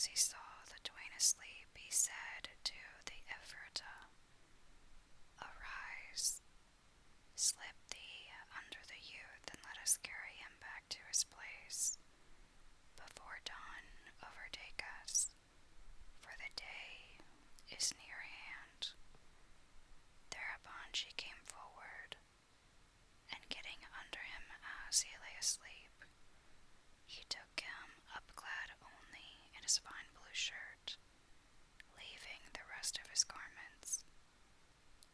as he saw the twain asleep, he said to the Ephrata, Arise, slip thee under the youth, and let us carry him back to his place, before dawn overtake us, for the day is near hand. Thereupon she came forward, and getting under him as he lay asleep, he took him upclad only in his fine blue shirt, leaving the rest of his garments,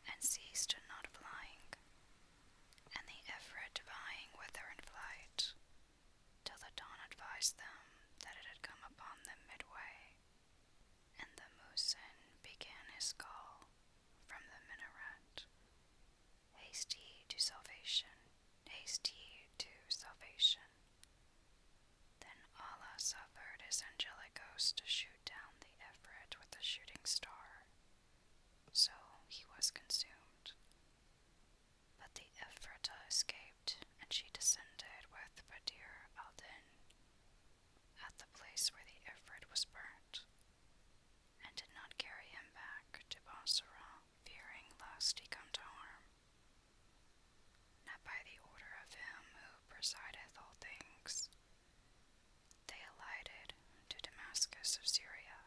and ceased not flying, and the Ifrit vying with her in flight, till the dawn advised them that it had come upon them midway, and the Muezzin began his call from the minaret. Haste ye to salvation, haste ye to salvation. Then Allah suffered his angelic host to shoot down the Ifrit with the shooting star, so he was consumed. But the Ephrata escaped, and she descended with Badr al-Din at the place where the Ifrit was burnt, and did not carry him back to Basra, fearing lest he come to harm. Not by the order of him who presideth all things, they alighted to Damascus of Syria,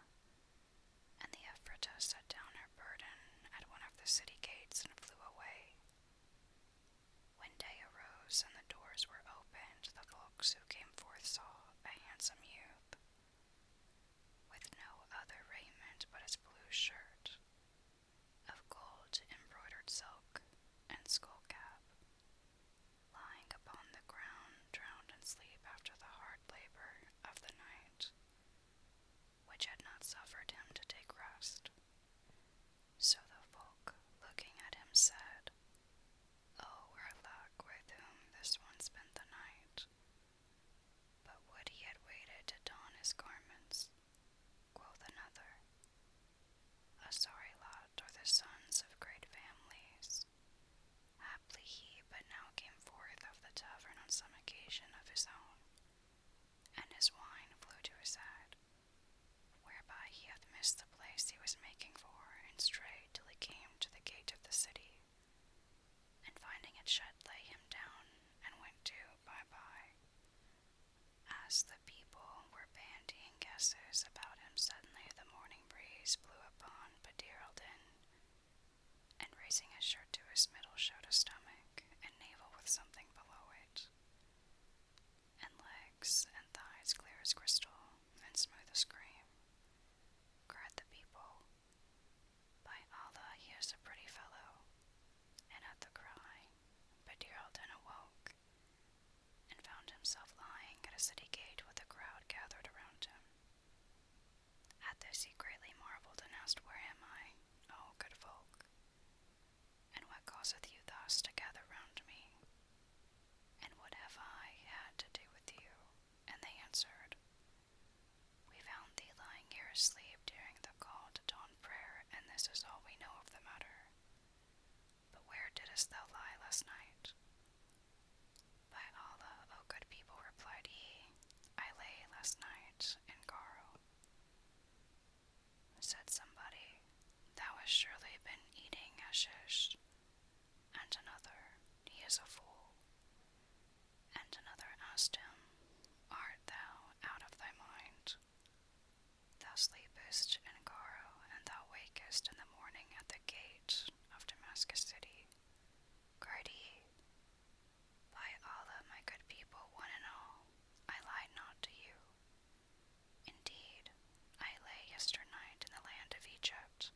and the Ephrata set down her burden at one of the city gates and flew away. When day arose and the doors were opened, the folks who came forth saw a handsome youth, with no other raiment but his blue shirt, of gold embroidered silk and skullcap, lying upon the ground, drowned in sleep after the hard labor of the night, which had not suffered him to take rest. So the folk, looking at him, said, Oh, our luck with whom this one spent the night. But would he had waited to don his garments, quoth another. A sorry lot are the sons of great families. Haply he but now came forth of the tavern on some occasion of his own, and his wine flew to his head, whereby he hath missed the place he was making for, and strayed till he came to the gate of the city, and finding it shut, lay him down, and went to bye-bye. As the people were bandying guesses about him, suddenly the morning breeze blew upon Badr al-Din, and raising his shirt to his middle showed a stomach and navel with something below it, and legs and thighs clear as crystal and smooth as cream. Cried the people, By Allah, he is a pretty fellow. And at the cry, Badr al-Din awoke, and found himself lying at a city gate with a crowd gathered around him. At this he greatly marveled, and asked, Where am I, O good folk? And what causeth you thus to gather round me? And what have I had to do with you? And they answered, We found thee lying here asleep during the call to dawn prayer, and this is all we know of the matter. But where didst thou lie last night? By Allah, O good people, replied he, I lay last night in Garo. Said somebody, Thou hast surely been eating hashish. And another, He is a fool. And another asked him, Art thou out of thy mind? Thou sleepest in Garo, and thou wakest in the morning at the gate of Damascus city. Cried he, By Allah, my good people, one and all, I lie not to you. Indeed, I lay yesternight in the land of Egypt,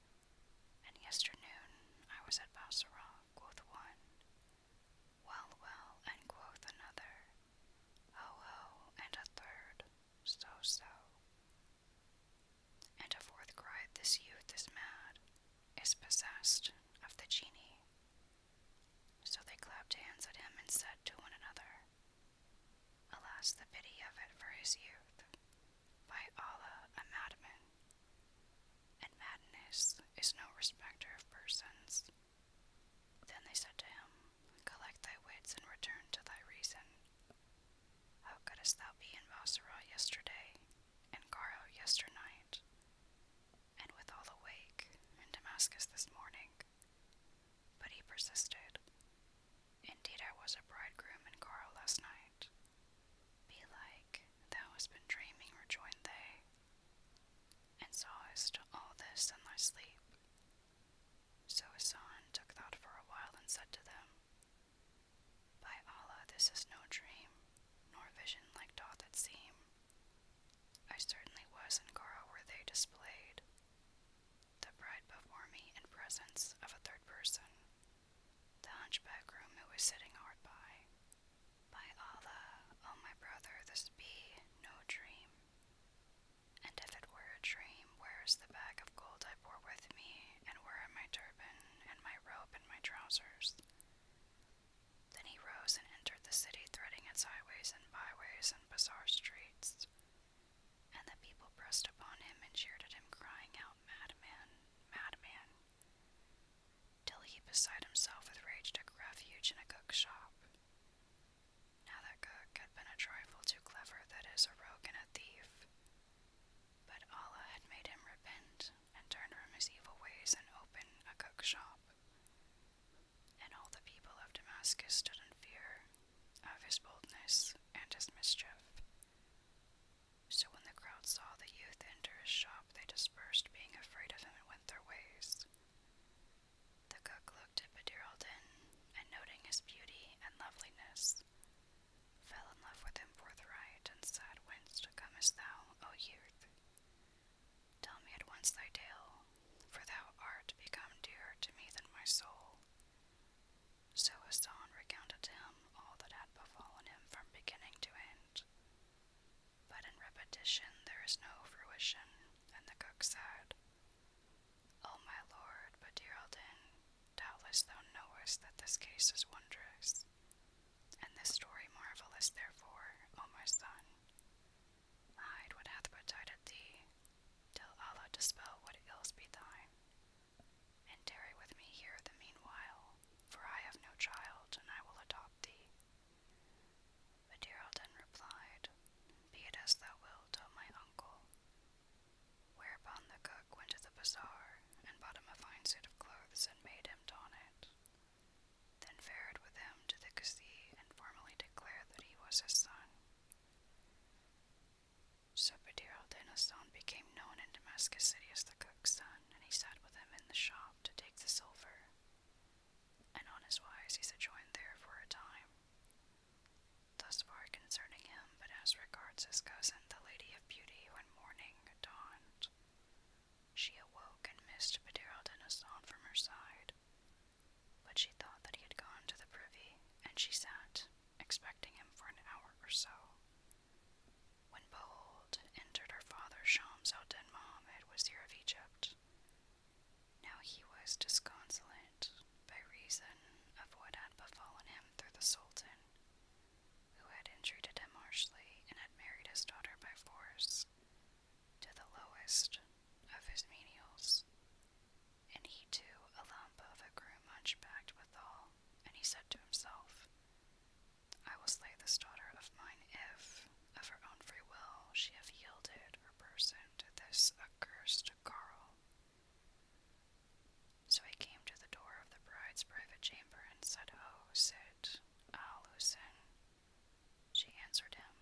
and yesternoon I was at Basra, quoth one. Well, well, and quoth another. Ho, ho, and a third. So, so. And a fourth cried, This youth is mad, is possessed of the genie. So they clapped hands at him and said to one another, Alas, the pity of it for his youth. By Allah, a madman. And madness is no respecter of persons. Then they said to him, Collect thy wits and return to thy reason. How couldst thou be in Basra yesterday, and Garo yesternight, hunchback groom who was sitting hard by. By Allah, O my brother, this be no dream. And if it were a dream, where is the bag of gold I bore with me, and where are my turban, and my robe, and my trousers? Then he rose and entered the city, threading its highways and byways and bazaar streets. And the people pressed upon him and jeered at him, crying out, Madman, madman, till he beside himself with rage took refuge in a cook's shop. Now that cook had been a trifle too clever, that is, a rogue and a thief. But Allah had made him repent and turn from his evil ways and open a cook's shop. And all the people of Damascus stood in fear of his boldness and his mischief. So when the crowd saw the youth enter his shop, they dispersed, being afraid of him, and went their ways. The cook looked at Badr al-Din, and noting his beauty and loveliness, fell in love with him forthright, and said, Whence comest thou, O youth? Tell me at once thy tale, for thou art become dearer to me than my soul. So Hassan recounted to him all that had befallen him from beginning to end. But in repetition there is no fruition, and the cook said, O my lord Badr al-Din, doubtless thou knowest that this case is wondrous, and this story marvelous. Therefore, O my son, hide what hath betided thee, till Allah dispel what ills be thine, and tarry with me here the meanwhile, for I have no child, and I will adopt thee. Badr al-Din replied, Be it as thou wilt, O my uncle. Whereupon the cook went to the bazaar, and bought him a fine suit of clothes, and made him don it. Then fared with him to the Qazi, and formally declared that he was his son. So Badr al-Din Hassan became known in Damascus city as the cook's son, and he sat with him in the shop to take the silver. And on his wise he sojourned there for a time. Thus far concerning him, but as regards his cousin, the Lady of Beauty, when morning dawned, she awoke and missed Badr al-Din Hassan from her side. But she thought that he had gone to the privy, and she sat, expecting him for an hour or so. When behold, entered her father Shams al-Din Muhammad, wazir of Egypt. Now he was disconsolate by reason of what had befallen him through the Sultan, who had entreated him harshly, and had married his daughter by force to the lowest of his menials. And he too a lump of a groom hunchbacked withal, and he said to himself, I will slay this daughter of mine if, of her own free will, she have yielded her person to this accursed Carl. So he came to the door of the bride's private chamber, and said, O Sid al-Hussein. She answered him,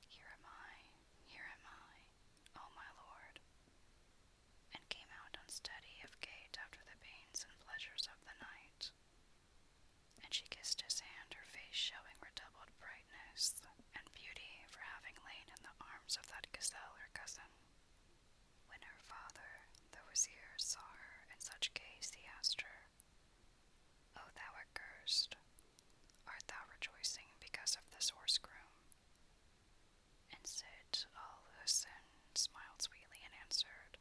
Here am I, O my lord, and came out unsteady of gait after the pains and pleasures of the night. And she kissed his hand, her face showing redoubled brightness and beauty for having lain in the arms of that gazelle her cousin. When her father, the wazir, saw her in such case, he asked her, O thou accursed, art thou rejoicing because of this horse groom? And Sid al-Hussein smiled sweetly and answered,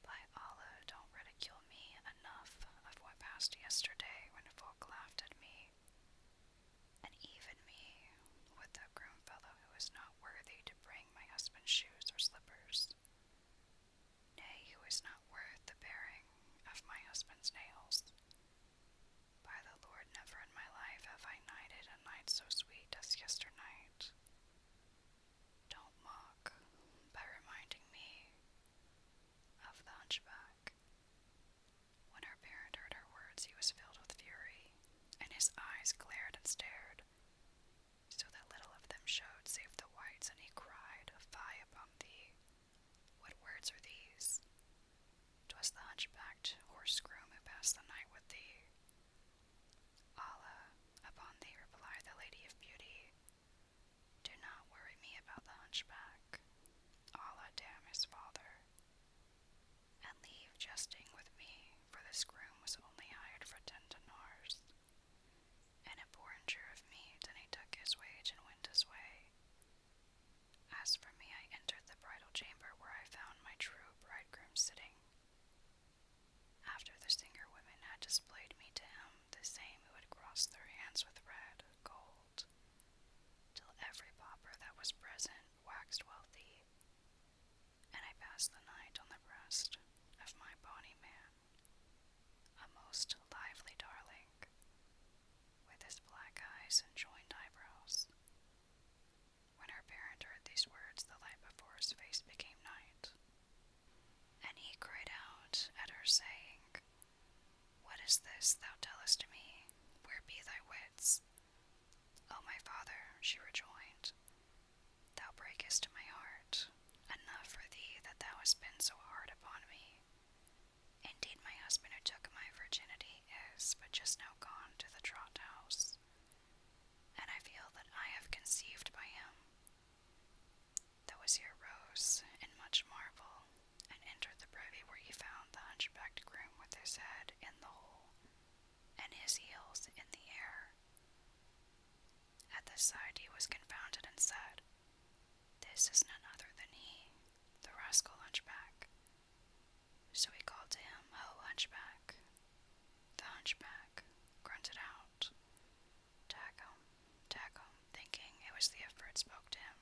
By Allah, don't ridicule me enough of what passed yesterday when folk laughed at me, and even me, with the groom fellow who is not worthy to bring my husband's shoes or slippers, nay, who is not worth the bearing of my husband's nails. By the Lord, never in my life have I nighted a night so sweet as yesternight. Don't mock by reminding me of the hunchback. When her parent heard her words, he was filled most lively darling, with his black eyes and joined eyebrows. When her parent heard these words, the light before his face became night, and he cried out at her, saying, What is this thou tellest me? Where be thy wits? O my father, she rejoined, thou breakest my heart. Enough for thee that thou hast been so hard upon me. Indeed, my husband who took my virginity is but just now gone to the draught house, and I feel that I have conceived by him. The wazir rose in much marvel, and entered the privy where he found the hunchbacked groom with his head in the hole, and his heels in the air. At this sight he was confounded, and said, This is none other than he, the rascal hunchback. So he called to him, Ho, hunchback. The hunchback grunted out, Tag him, thinking it was the Ifrit spoke to him.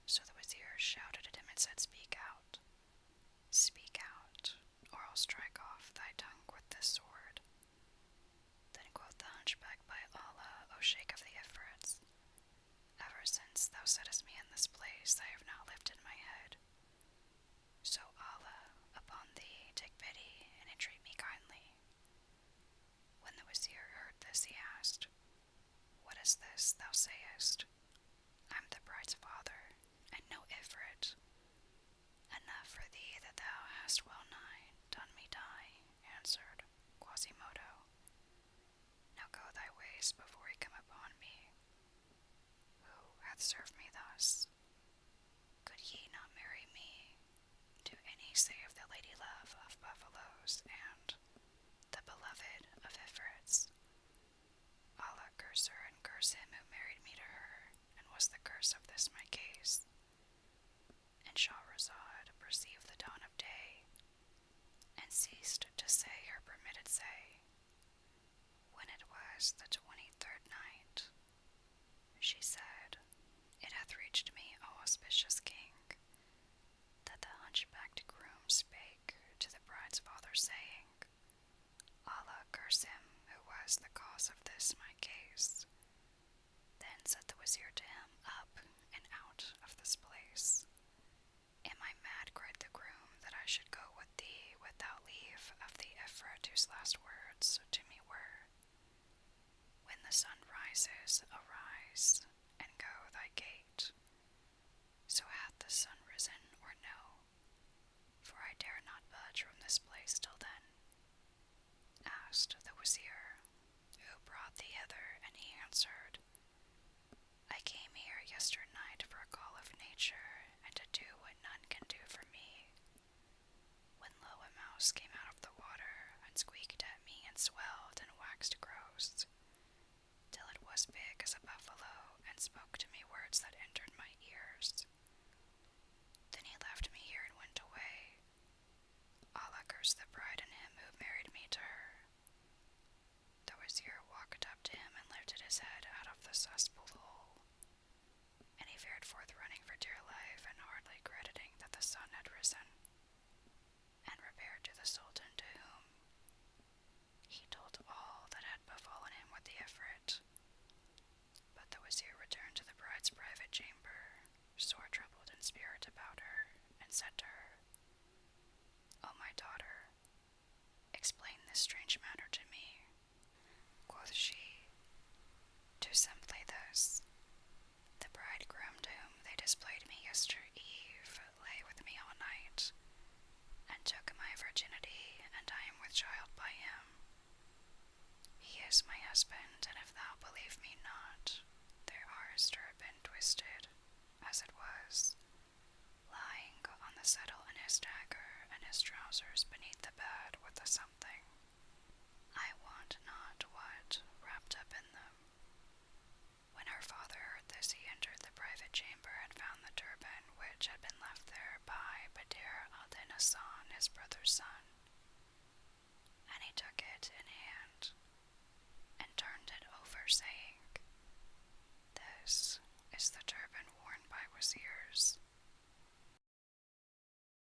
So the wazir shouted at him and said, Speak out, or I'll strike off thy tongue with this sword. Then quoth the hunchback, By Allah, O Sheikh of the Ifrits, ever since thou settest me in this place, I have not lifted my head. So Allah, upon thee, take pity and entreat me kindly. When the wazir heard this, he asked, What is this thou sayest? I'm the bride's father, and no Ifrit. Enough for thee that thou hast well nigh done me die, answered Quasimodo. Now go thy ways before he come upon me. Who hath served me thus? Could ye not marry me to any save the lady love of buffaloes and the beloved of Ifrits? Allah curse her and curse him who married me to her, and was the curse of this my case. And Shahrazad perceived the dawn of day, and ceased to say her permitted say. When it was the 23rd night, she said, It hath reached me, O auspicious king, that the hunchbacked groom spake to the bride's father, saying, Allah curse him who was the cause of this my case. Then said the wazir to him, Up and out of this place. Am I mad, cried the groom, that I should go with thee without leave of the Ifrit whose last words to me were, When the sun rises, arise, and go thy gate. So hath the sun risen, or no? For I dare not budge from this place till then. Asked the wazir, Who brought thee hither? And he answered, I came here yesternight for a call of nature, and to do what none can do for me. When lo, a mouse came out of the water, and squeaked at me, and swelled, and waxed gross, till it was big as a buffalo, and spoke to me words that entered my ears. Then he left me here and went away. Allah curse the bride and him who married me to her. The wazir walked up to him and lifted his head out of the cesspool hole, and he fared forth running for dear life, and hardly crediting that the sun had risen, and repaired to the sultan, to whom he told all that had befallen him with the Ifrit. But the wazir returned to the bride's private chamber, sore troubled in spirit about her, and said to her, O my daughter, explain this strange matter to me. Quoth she, To simply this. The bridegroom to whom they displayed me yester eve lay with me all night, and took my virginity, and I am with child by him. He is my husband, and if thou believe me not, there are his turban twisted, as it was, lying on the settle, and his dagger and his trousers beneath the bed with a something, I want not what, wrapped up in them. When her father heard this, he entered the private chamber, and found the turban which had been